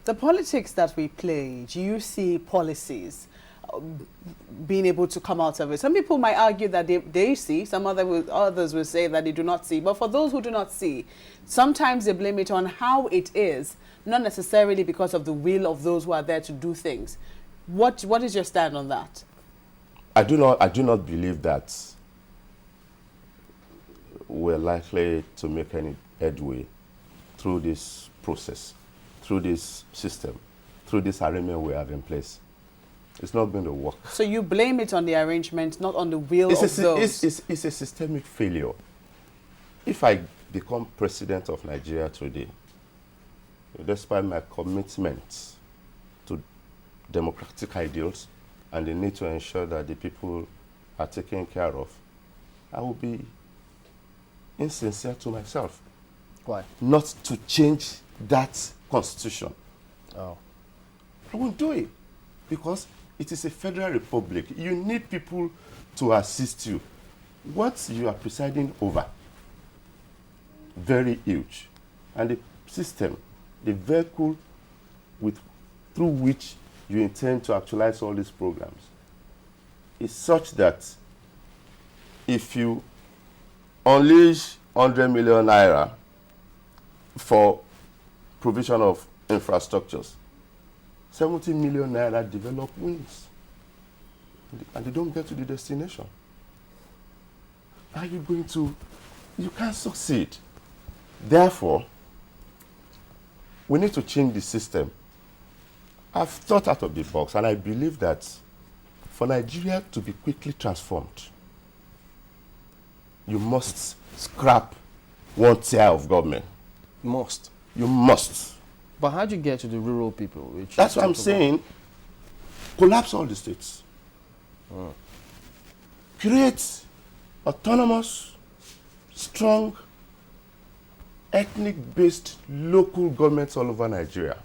The politics that we play, do you see policies being able to come out of it? Some people might argue that they see, others will say that they do not see. But for those who do not see, sometimes they blame it on how it is, not necessarily because of the will of those who are there to do things. What is your stand on that? I do not believe that we're likely to make any headway through this process, through this system, through this arrangement we have in place. It's not going to work. So you blame it on the arrangement, not on the will of those? It's a systemic failure. If I become president of Nigeria today, despite my commitment to democratic ideals and the need to ensure that the people are taken care of, I will be insincere to myself. Why? Not to change that constitution. Oh. I won't do it because it is a federal republic. You need people to assist you. What you are presiding over, very huge. And the system, the vehicle through which you intend to actualize all these programs is such that if you unleash 100 million naira for provision of infrastructures, 70 million naira develop wings, and they don't get to the destination. Are you going to? You can't succeed. Therefore, we need to change the system. I've thought out of the box, and I believe that for Nigeria to be quickly transformed, you must scrap one tier of government. Must. You must. But how do you get to the rural people? That's what I'm saying. Collapse all the states. Create autonomous, strong, ethnic-based local governments all over Nigeria.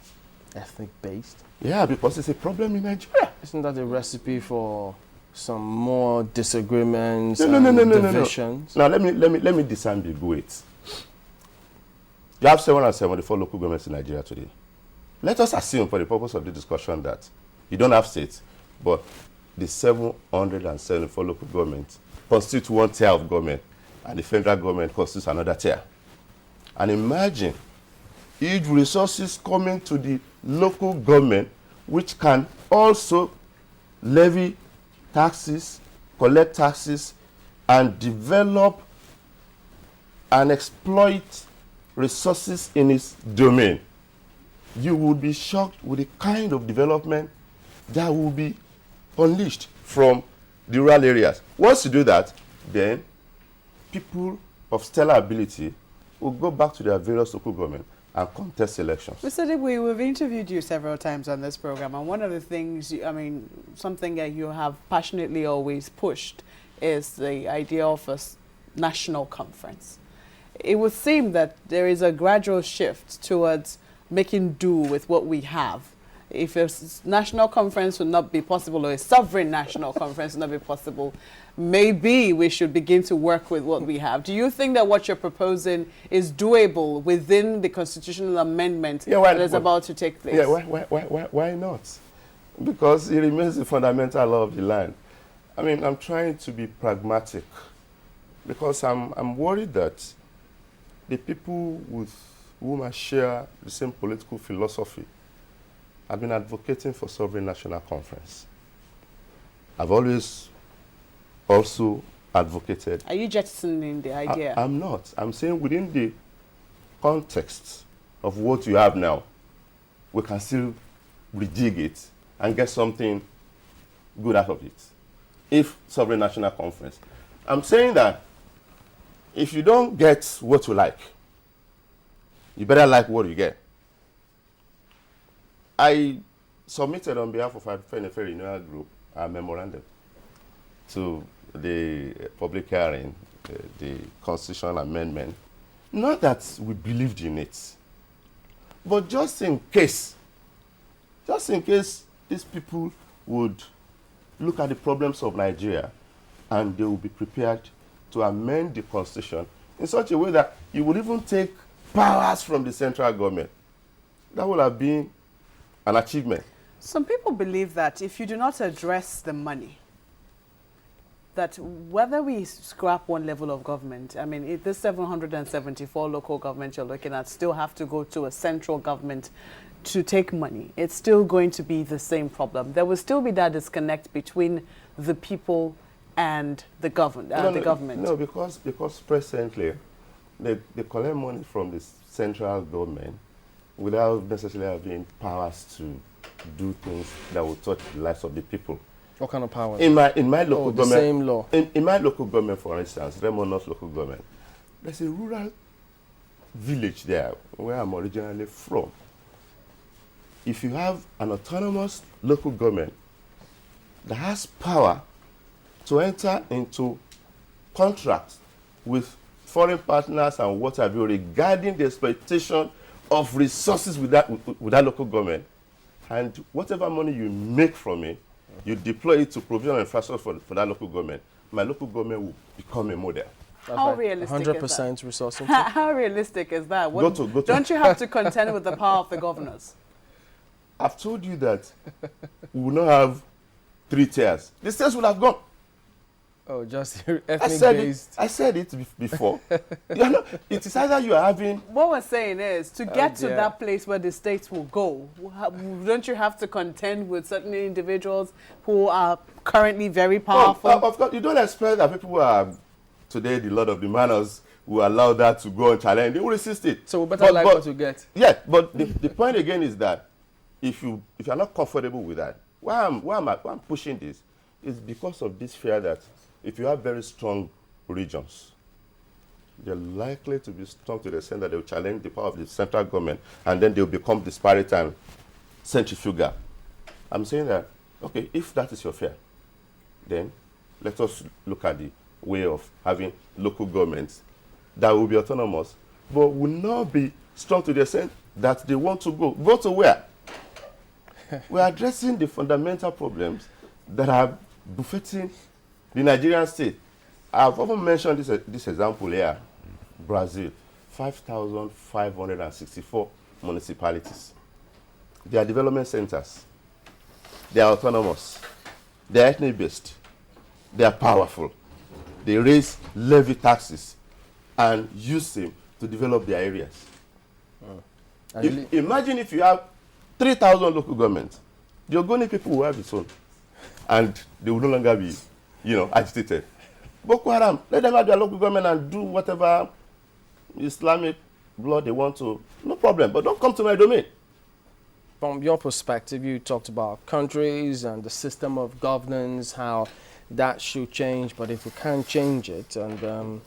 Ethnic-based? Yeah, because it's a problem in Nigeria. Isn't that a recipe for some more disagreements and divisions? Now let me disambiguate. You have 774 local governments in Nigeria today. Let us assume, for the purpose of the discussion, that you don't have states, but the 774 local governments constitute one tier of government, and the federal government constitutes another tier. And imagine huge resources coming to the local government, which can also levy taxes, collect taxes, and develop and exploit resources in its domain. You would be shocked with the kind of development that will be unleashed from the rural areas. Once you do that, then people of stellar ability will go back to their various local government and contest elections. Mr. Adebuyi, we've interviewed you several times on this program, and one of the things, something that you have passionately always pushed is the idea of a national conference. It would seem that there is a gradual shift towards making do with what we have. If a national conference would not be possible, or a sovereign national conference would not be possible, maybe we should begin to work with what we have. Do you think that what you're proposing is doable within the constitutional amendment that is about to take place? Yeah, why not? Because it remains the fundamental law of the land. I'm trying to be pragmatic, because I'm worried that the people with whom I share the same political philosophy have been advocating for sovereign national conference. I've always also advocated. Are you jettisoning the idea? I'm not. I'm saying within the context of what you have now, we can still rejig it and get something good out of it. If sovereign national conference. I'm saying that if you don't get what you like, you better like what you get. I submitted on behalf of our Federalism Renewal Group a memorandum to the public hearing, the constitutional amendment. Not that we believed in it, but just in case these people would look at the problems of Nigeria and they will be prepared to amend the constitution in such a way that you would even take powers from the central government. That would have been an achievement. Some people believe that if you do not address the money, that whether we scrap one level of government, I mean, if this 774 local government you're looking at still have to go to a central government to take money, it's still going to be the same problem. There will still be that disconnect between the people and the government. No, because presently they collect money from the central government without necessarily having powers to do things that will touch the lives of the people. What kind of powers? In my local government, the same law. In my local government, for instance, Remo North local government, there's a rural village there where I'm originally from. If you have an autonomous local government that has power to enter into contracts with foreign partners and what have you regarding the exploitation of resources with that local government, and whatever money you make from it, you deploy it to provision infrastructure for that local government, my local government will become a model. How realistic 100% is that? resource. How realistic is that? Go to. Don't you have to contend with the power of the governors? I've told you that we will not have 3 tiers. The states will have gone. Oh, just ethnic-based. I said it before. It is either you are having... What we're saying is, to get to that place where the states will go, don't you have to contend with certain individuals who are currently very powerful? Well, of course, you don't expect that people who are today the Lord of the Manors who allow that to go and challenge. They will resist it. So we better like what you get. Yeah, but the point again is that if you are not comfortable with that, why I'm pushing this is because of this fear that if you have very strong regions, they're likely to be strong to the extent that they'll challenge the power of the central government, and then they'll become disparate and centrifugal. I'm saying that, okay, if that is your fear, then let us look at the way of having local governments that will be autonomous, but will not be strong to the extent that they want to go. Go to where? We're addressing the fundamental problems that are buffeting the Nigerian state. I've often mentioned this example here. Brazil, 5,564 municipalities. They are development centers. They are autonomous. They are ethnic-based. They are powerful. They raise levy taxes and use them to develop their areas. Imagine if you have 3,000 local governments. The Ogoni people will have its own. And they will no longer be agitated. Boko Haram, let them have their local government and do whatever Islamic law they want to. No problem, but don't come to my domain. From your perspective, you talked about countries and the system of governance, how that should change, but if we can't change it, and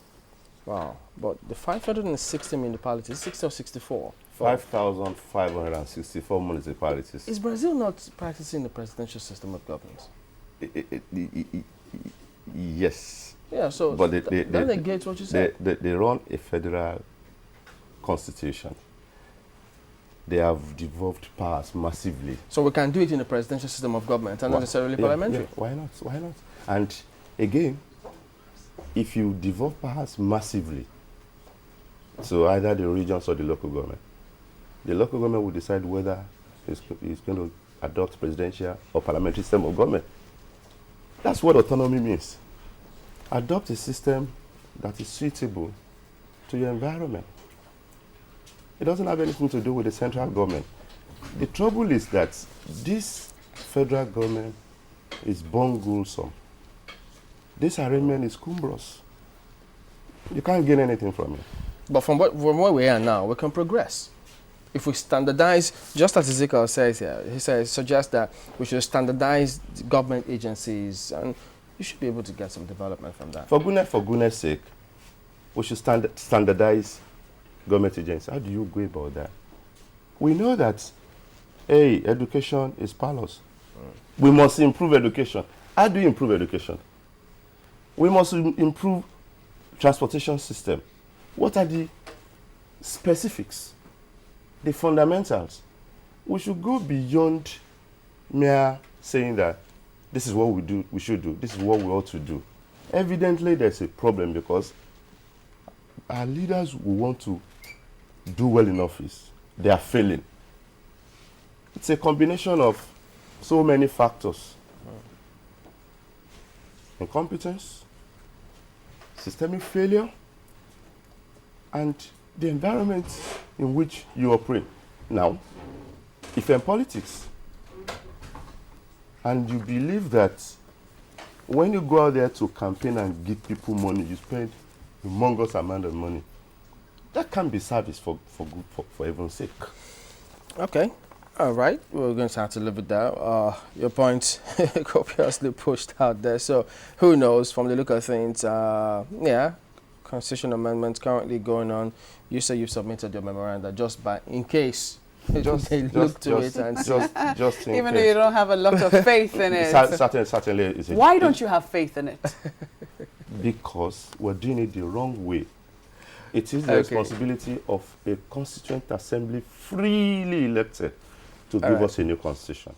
wow, but the 560 municipalities, 60 or 64? 5,564 municipalities. Is Brazil not practicing the presidential system of governance? Yes. Yeah, so but that negates what you said. They run a federal constitution. They have devolved powers massively. So we can do it in the presidential system of government and not necessarily parliamentary? Yeah. Why not? Why not? And again, if you devolve powers massively to either the regions or the local government will decide whether it's going to adopt presidential or parliamentary system of government. That's what autonomy means. Adopt a system that is suitable to your environment. It doesn't have anything to do with the central government. The trouble is that this federal government is bungulsome. This arrangement is cumbrous. You can't gain anything from it. But from where we are now, we can progress. If we standardize, just as Ezekiel says here, suggests that we should standardize the government agencies, and you should be able to get some development from that. For goodness sake, we should standardize government agencies. How do you go about that? We know that, education is powerless. We must improve education. How do you improve education? We must improve transportation system. What are the specifics? The fundamentals. We should go beyond mere saying that this is what we should do, this is what we ought to do. Evidently, there's a problem because our leaders who want to do well in office, they are failing. It's a combination of so many factors. Incompetence, systemic failure, and the environment in which you operate. Now, if you're in politics and you believe that when you go out there to campaign and give people money, you spend a humongous amount of money, that can be service for everyone's sake. Okay. All right. We're going to have to live with that. Your point copiously pushed out there. So who knows? From the look of things, yeah, constitution amendments currently going on. You say you've submitted your memoranda just by in case they look to it and just in Even case. though you don't have a lot of faith in it. Certainly is Why don't you have faith in it? Because we're doing it the wrong way. It is the responsibility of a constituent assembly freely elected to give us a new constitution.